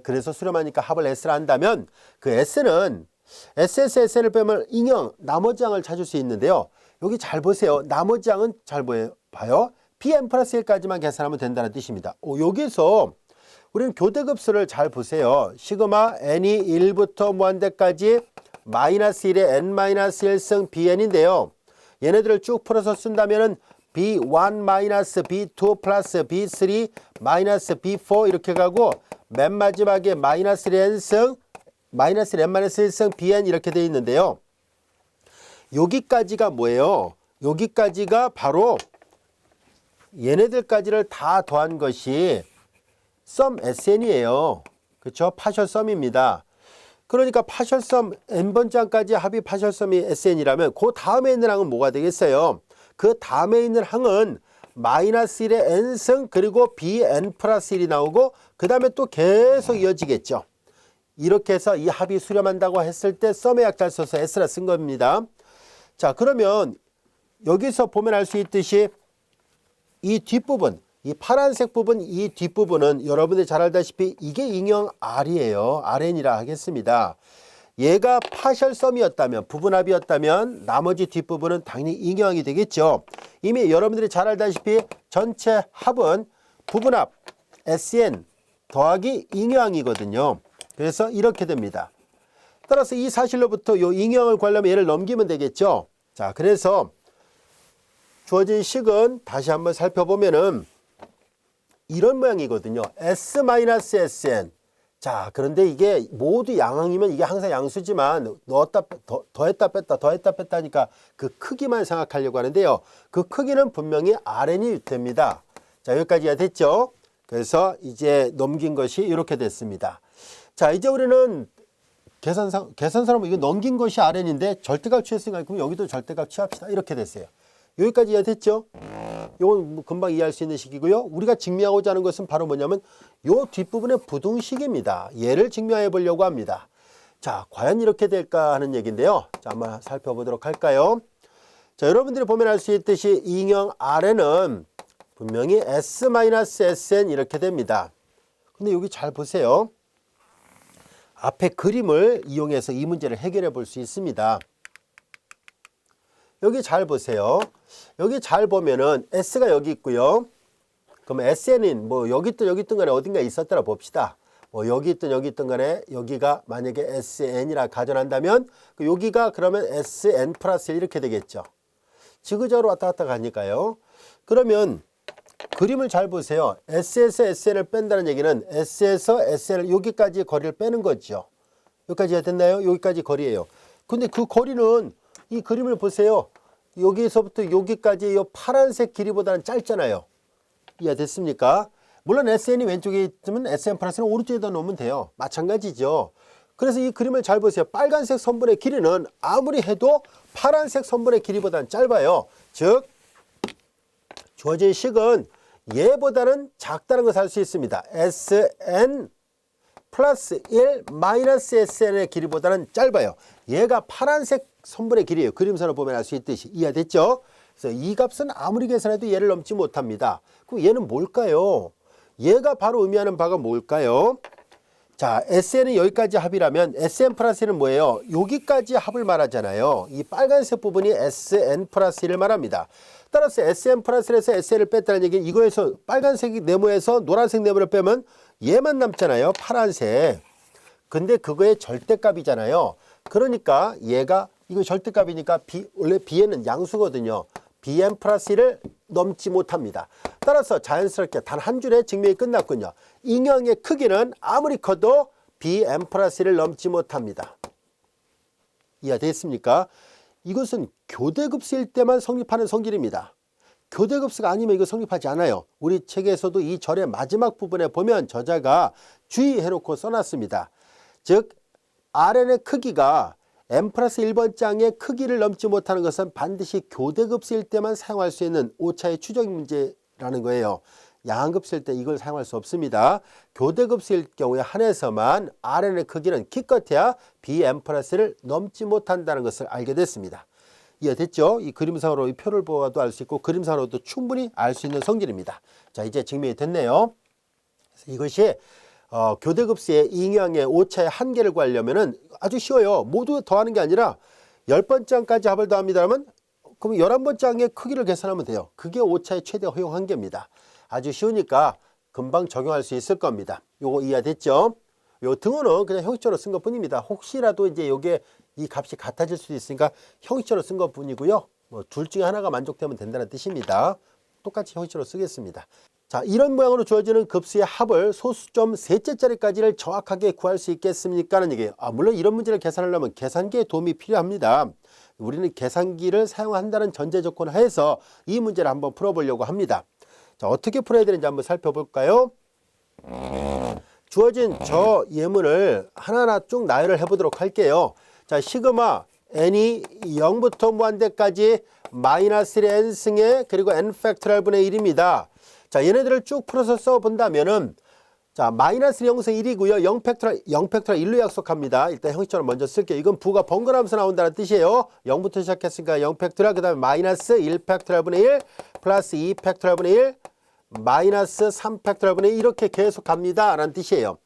그래서 수렴하니까 합을 S라 한다면 그 S는 SSS를 빼면 인형 나머지 항을 찾을 수 있는데요. 여기 잘 보세요. 나머지 항은 잘 봐요. Bn 플러스 1까지만 계산하면 된다는 뜻입니다. 여기서 우리는 교대급수를 잘 보세요. 시그마 n이 1부터 무한대까지 마이너스 1에 n-1승 bn인데요. 얘네들을 쭉 풀어서 쓴다면은 b1 마이너스 b2 플러스 b3 마이너스 b4 이렇게 가고 맨 마지막에 마이너스 n승 마이너스 n-1승 bn 이렇게 되어 있는데요. 여기까지가 뭐예요? 여기까지가 바로 얘네들까지를 다 더한 것이 sum sn이에요. 그렇죠? 파셜 썸입니다. 그러니까 파셜섬 n번째 항까지 합이 파셜섬이 sn이라면 그 다음에 있는 항은 뭐가 되겠어요? 그 다음에 있는 항은 마이너스 1의 n승 그리고 bn 플러스 1이 나오고 그 다음에 또 계속 이어지겠죠. 이렇게 해서 이 합이 수렴한다고 했을 때 썸의 약자를 써서 s라 쓴 겁니다. 자, 그러면 여기서 보면 알 수 있듯이 이 뒷부분 이 파란색 부분, 이 뒷부분은 여러분들이 잘 알다시피 이게 인형 R이에요. Rn이라 하겠습니다. 얘가 파셜섬이었다면, 부분합이었다면 나머지 뒷부분은 당연히 인형이 되겠죠. 이미 여러분들이 잘 알다시피 전체 합은 부분합 SN 더하기 인형이거든요. 그래서 이렇게 됩니다. 따라서 이 사실로부터 이 인형을 구하려면 얘를 넘기면 되겠죠. 자, 그래서 주어진 식은 다시 한번 살펴보면은 이런 모양이거든요. S-SN. 자, 그런데 이게 모두 양항이면 이게 항상 양수지만 넣었다 더했다 뺐다 하니까 그 크기만 생각하려고 하는데요. 그 크기는 분명히 RN이 됩니다. 자, 여기까지 됐죠? 그래서 이제 넘긴 것이 이렇게 됐습니다. 자, 이제 우리는 계산사로 이거 넘긴 것이 RN인데 절대값 취했으니까 그럼 여기도 절대값 취합시다. 이렇게 됐어요. 여기까지 이해됐죠? 이건 금방 이해할 수 있는 식이고요. 우리가 증명하고자 하는 것은 바로 뭐냐면 이 뒷부분의 부등식입니다. 얘를 증명해 보려고 합니다. 자, 과연 이렇게 될까 하는 얘기인데요. 자, 한번 살펴보도록 할까요? 자, 여러분들이 보면 알 수 있듯이 인형 Rn은 분명히 S-SN 이렇게 됩니다. 근데 여기 잘 보세요. 앞에 그림을 이용해서 이 문제를 해결해 볼 수 있습니다. 여기 잘 보세요. 여기 잘 보면은 S가 여기 있고요. 그럼 SN은 뭐 여기 있든 간에 어딘가에 있었더라 봅시다. 뭐 여기 있든 간에 여기가 만약에 SN이라 가정한다면 여기가 그러면 SN 플러스 1 이렇게 되겠죠. 지그재그로 왔다 갔다 가니까요. 그러면 그림을 잘 보세요. S에서 SN을 뺀다는 얘기는 S에서 SN을 여기까지 거리를 빼는 거죠. 여기까지 됐나요? 여기까지 거리예요. 근데 그 거리는 이 그림을 보세요. 여기서부터 여기까지 이 파란색 길이보다는 짧잖아요. 이해됐습니까? 물론 SN이 왼쪽에 있으면 SN 플러스는 오른쪽에다 놓으면 돼요. 마찬가지죠. 그래서 이 그림을 잘 보세요. 빨간색 선분의 길이는 아무리 해도 파란색 선분의 길이보다는 짧아요. 즉 주어진 식은 얘보다는 작다는 것을 알 수 있습니다. SN 플러스 1 마이너스 SN의 길이보다는 짧아요. 얘가 파란색 선분의 길이에요. 그림선을 보면 알 수 있듯이. 이해됐죠? 그래서 이 값은 아무리 계산해도 얘를 넘지 못합니다. 그럼 얘는 뭘까요? 얘가 바로 의미하는 바가 뭘까요? 자, SN은 여기까지 합이라면 SN 플러스 1은 뭐예요? 여기까지 합을 말하잖아요. 이 빨간색 부분이 SN 플러스 1을 말합니다. 따라서 SN 플러스 1에서 SN을 뺐다는 얘기는 이거에서 빨간색 네모에서 노란색 네모를 빼면 얘만 남잖아요. 파란색. 근데 그거의 절대값이잖아요. 그러니까 얘가 이거 절대값이니까 원래 B에는 양수거든요. BN 플러스 1을 넘지 못합니다. 따라서 자연스럽게 단 한 줄에 증명이 끝났군요. 인형의 크기는 아무리 커도 BN 플러스 1을 넘지 못합니다. 이해됐습니까? 이것은 교대급수일 때만 성립하는 성질입니다. 교대급수가 아니면 이거 성립하지 않아요. 우리 책에서도 이 절의 마지막 부분에 보면 저자가 주의해놓고 써놨습니다. 즉 RN의 크기가 n 플러스 1번장의 크기를 넘지 못하는 것은 반드시 교대급수일 때만 사용할 수 있는 오차의 추정 문제라는 거예요. 양항급수일 때 이걸 사용할 수 없습니다. 교대급수일 경우에 한해서만 RN의 크기는 기껏해야 BN 플러스를 넘지 못한다는 것을 알게 됐습니다. 이해됐죠? 이 그림상으로 이 표를 보아도 알 수 있고 그림상으로도 충분히 알 수 있는 성질입니다. 자, 이제 증명이 됐네요. 그래서 이것이 교대급수의 인형의 오차의 한계를 구하려면은 아주 쉬워요. 모두 더하는 게 아니라 10번장까지 합을 더합니다면 그럼 11번장의 크기를 계산하면 돼요. 그게 오차의 최대 허용 한계입니다. 아주 쉬우니까 금방 적용할 수 있을 겁니다. 요거 이해됐죠? 요 등호는 그냥 형식적으로 쓴 것뿐입니다. 혹시라도 이제 요게 이 값이 같아질 수도 있으니까 형식적으로 쓴 것뿐이고요. 뭐 둘 중에 하나가 만족되면 된다는 뜻입니다. 똑같이 형식적으로 쓰겠습니다. 자, 이런 모양으로 주어지는 급수의 합을 소수점 셋째 자리까지를 정확하게 구할 수 있겠습니까? 하는 얘기예요. 물론 이런 문제를 계산하려면 계산기의 도움이 필요합니다. 우리는 계산기를 사용한다는 전제 조건 하에서 이 문제를 한번 풀어보려고 합니다. 자, 어떻게 풀어야 되는지 한번 살펴볼까요? 주어진 저 예문을 하나하나 쭉 나열을 해보도록 할게요. 자, 시그마 n이 0부터 무한대까지 마이너스 1의 n승의 그리고 n 팩토리얼 분의 1입니다. 자, 얘네들을 쭉 풀어서 써본다면은 자, 마이너스 0승 1이고요. 0 팩토리얼 1로 약속합니다. 일단 형식적으로 먼저 쓸게요. 이건 부가 번갈아가면서 나온다는 뜻이에요. 0부터 시작했으니까 0 팩토리얼, 그 다음에 마이너스 1 팩토리얼 분의 1 플러스 2 팩토리얼 분의 1 마이너스 3 팩토리얼 분의 1 이렇게 계속 갑니다. 라는 뜻이에요.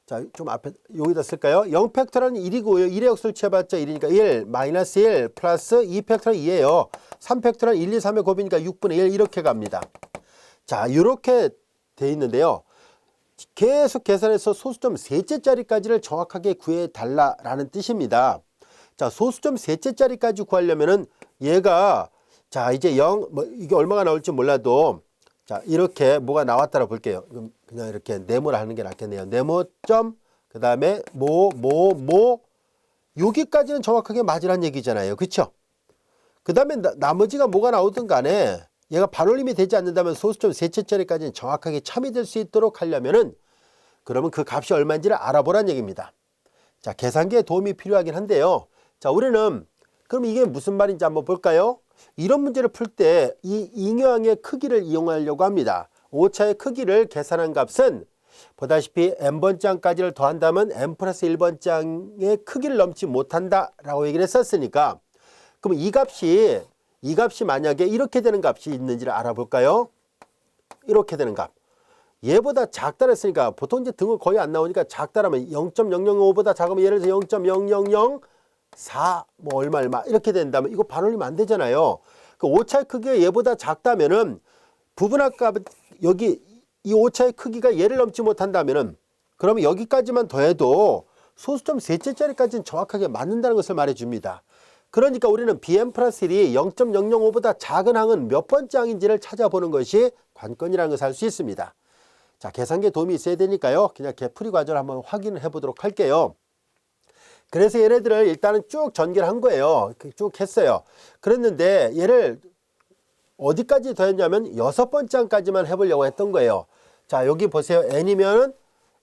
자, 좀 앞에 여기다 쓸까요? 0 팩토리얼은 1이고요. 1의 역수를 취해봤자 1이니까 1 마이너스 1 플러스 2 팩토리얼 2예요. 3 팩토리얼 1, 2, 3의 곱이니까 6분의 1 이렇게 갑니다. 자, 이렇게 돼 있는데요. 계속 계산해서 소수점 셋째 자리까지를 정확하게 구해달라라는 뜻입니다. 자, 소수점 셋째 자리까지 구하려면은 얘가 자, 이제 0, 이게 얼마가 나올지 몰라도 자, 이렇게 뭐가 나왔다라 볼게요. 그냥 이렇게 네모를 하는 게 낫겠네요. 네모점, 그 다음에 여기까지는 정확하게 맞으란 얘기잖아요. 그쵸? 그 다음에 나머지가 뭐가 나오든 간에 얘가 반올림이 되지 않는다면 소수점 셋째 자리까지는 정확하게 참이될 수 있도록 하려면은 그러면 그 값이 얼마인지를 알아보란 얘기입니다. 자, 계산기에 도움이 필요하긴 한데요. 자, 우리는 그럼 이게 무슨 말인지 한번 볼까요? 이런 문제를 풀 때 이 인형의 크기를 이용하려고 합니다. 오차의 크기를 계산한 값은 보다시피 n번장까지를 더한다면 n 플러스 1번장의 크기를 넘지 못한다라고 얘기를 했었으니까 그럼 이 값이 만약에 이렇게 되는 값이 있는지를 알아볼까요? 이렇게 되는 값. 얘보다 작다 그랬으니까 보통 이제 등호 거의 안 나오니까 작다라면 0.005보다 작으면 예를 들어서 0.0004 뭐 얼마 이렇게 된다면 이거 반올림 안 되잖아요. 그 오차의 크기가 얘보다 작다면은 부분합 값 여기 이 오차의 크기가 얘를 넘지 못한다면은 그러면 여기까지만 더해도 소수점 셋째 자리까지는 정확하게 맞는다는 것을 말해줍니다. 그러니까 우리는 bn 플러스 1이 0.005보다 작은 항은 몇 번째 항인지를 찾아보는 것이 관건이라는 것을 알 수 있습니다. 자, 계산기에 도움이 있어야 되니까요. 그냥 풀이 과정을 한번 확인을 해보도록 할게요. 그래서 얘네들을 일단은 쭉 전개를 한 거예요. 쭉 했어요. 그랬는데 얘를 어디까지 더했냐면 6번째 항까지만 해보려고 했던 거예요. 자, 여기 보세요. n이면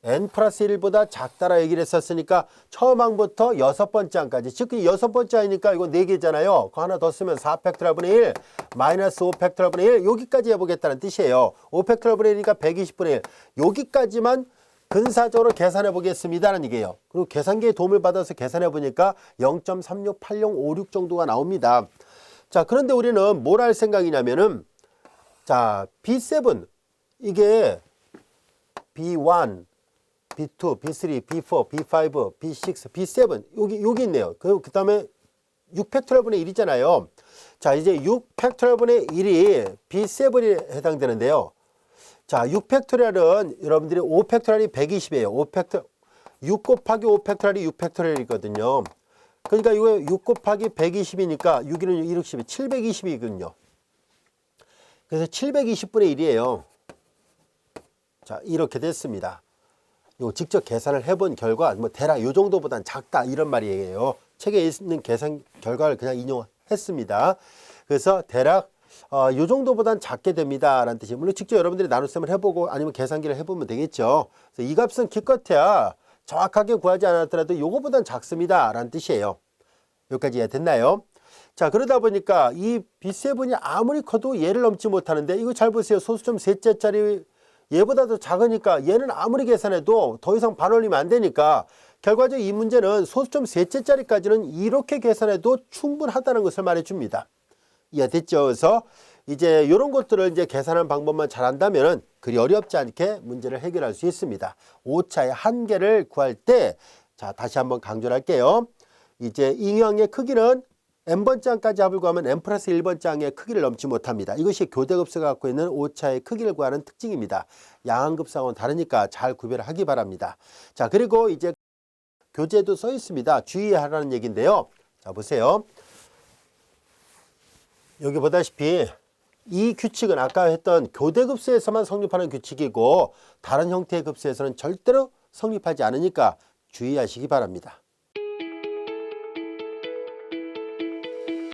n 플러스 1보다 작다라 얘기를 했었으니까 처음 항부터 6번째 항까지, 즉 6번째 항이니까 이거 4개잖아요. 그거 하나 더 쓰면 4팩토리얼 분의 1 마이너스 5팩토리얼 분의 1 여기까지 해보겠다는 뜻이에요. 5팩토리얼 분의 1이니까 120분의 1 여기까지만 근사적으로 계산해 보겠습니다라는 얘기예요. 그리고 계산기의 도움을 받아서 계산해 보니까 0.368056 정도가 나옵니다. 자, 그런데 우리는 뭘 할 생각이냐면은, 자, B7 이게 B1 B2, B3, B4, B5, B6, B7 여기 있네요. 그 다음에 6팩토리얼 분의 1이잖아요. 자, 이제 6팩토리얼 분의 1이 B7에 해당되는데요. 자, 6팩토리얼은 여러분들이 5팩토리얼이 120이에요. 6 곱하기 5팩토리얼이 6팩토리얼이거든요. 그러니까 이거 6 곱하기 120이니까 6일은 1, 60이 720이거든요. 그래서 720분의 1이에요. 자, 이렇게 됐습니다. 요 직접 계산을 해본 결과 뭐 대략 요 정도보단 작다 이런 말이에요. 책에 있는 계산 결과를 그냥 인용했습니다. 그래서 대략 요 정도보단 작게 됩니다 라는 뜻이에요. 물론 직접 여러분들이 나눗셈을 해보고 아니면 계산기를 해보면 되겠죠. 그래서 이 값은 기껏해야 정확하게 구하지 않았더라도 요거보단 작습니다 라는 뜻이에요. 여기까지 이해됐나요? 자, 그러다 보니까 이 B7이 아무리 커도 얘를 넘지 못하는데, 이거 잘 보세요. 소수점 셋째 자리 얘보다 더 작으니까 얘는 아무리 계산해도 더 이상 반올리면 안 되니까 결과적으로 이 문제는 소수점 셋째 자리까지는 이렇게 계산해도 충분하다는 것을 말해줍니다. 이해됐죠? 그래서 이제 이런 것들을 이제 계산하는 방법만 잘 한다면 그리 어렵지 않게 문제를 해결할 수 있습니다. 오차의 한계를 구할 때, 자, 다시 한번 강조를 할게요. 이제 인형의 크기는 n번째 항까지 합을 구하면 n 플러스 1번째 항의 크기를 넘지 못합니다. 이것이 교대급수가 갖고 있는 오차의 크기를 구하는 특징입니다. 양항급수하고는 다르니까 잘 구별을 하기 바랍니다. 자, 그리고 이제 교재에도 써 있습니다. 주의하라는 얘기인데요. 자, 보세요. 여기 보다시피 이 규칙은 아까 했던 교대급수에서만 성립하는 규칙이고 다른 형태의 급수에서는 절대로 성립하지 않으니까 주의하시기 바랍니다.